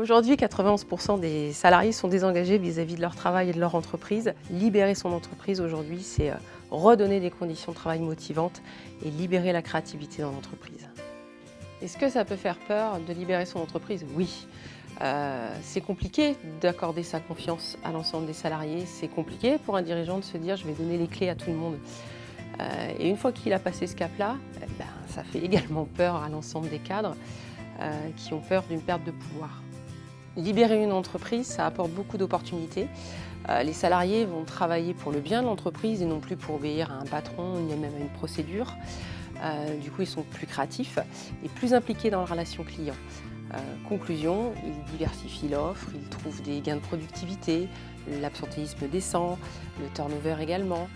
Aujourd'hui, 91% des salariés sont désengagés vis-à-vis de leur travail et de leur entreprise. Libérer son entreprise aujourd'hui, c'est redonner des conditions de travail motivantes et libérer la créativité dans l'entreprise. Est-ce que ça peut faire peur de libérer son entreprise? Oui. C'est compliqué d'accorder sa confiance à l'ensemble des salariés. C'est compliqué pour un dirigeant de se dire je vais donner les clés à tout le monde. Et une fois qu'il a passé ce cap-là, ça fait également peur à l'ensemble des cadres qui ont peur d'une perte de pouvoir. Libérer une entreprise, ça apporte beaucoup d'opportunités. Les salariés vont travailler pour le bien de l'entreprise et non plus pour obéir à un patron ni même à une procédure. Du coup, ils sont plus créatifs et plus impliqués dans la relation client. Conclusion, ils diversifient l'offre, ils trouvent des gains de productivité, l'absentéisme descend, le turnover également.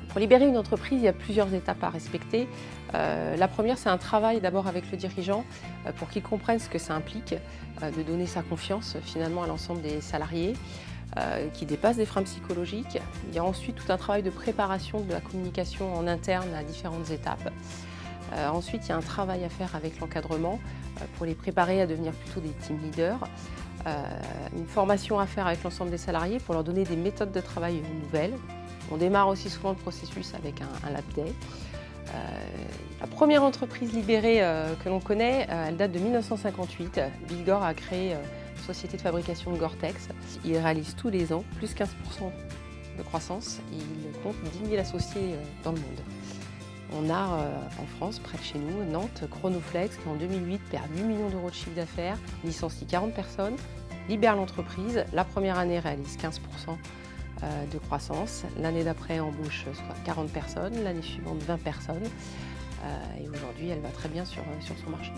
Pour libérer une entreprise, il y a plusieurs étapes à respecter. La première, c'est un travail d'abord avec le dirigeant pour qu'il comprenne ce que ça implique de donner sa confiance finalement à l'ensemble des salariés qui dépassent des freins psychologiques. Il y a ensuite tout un travail de préparation de la communication en interne à différentes étapes. Ensuite, il y a un travail à faire avec l'encadrement pour les préparer à devenir plutôt des team leaders. Une formation à faire avec l'ensemble des salariés pour leur donner des méthodes de travail nouvelles. On démarre aussi souvent le processus avec un lab day. La première entreprise libérée que l'on connaît, elle date de 1958. Bill Gore a créé une société de fabrication de Gore-Tex. Il réalise tous les ans plus 15% de croissance. Il compte 10 000 associés dans le monde. On a en France, près de chez nous, Nantes, Chronoflex, qui en 2008 perd 8 millions d'euros de chiffre d'affaires, licencie 40 personnes, libère l'entreprise. La première année réalise 15% de croissance. L'année d'après embauche 40 personnes, l'année suivante 20 personnes. Et aujourd'hui, elle va très bien sur son marché.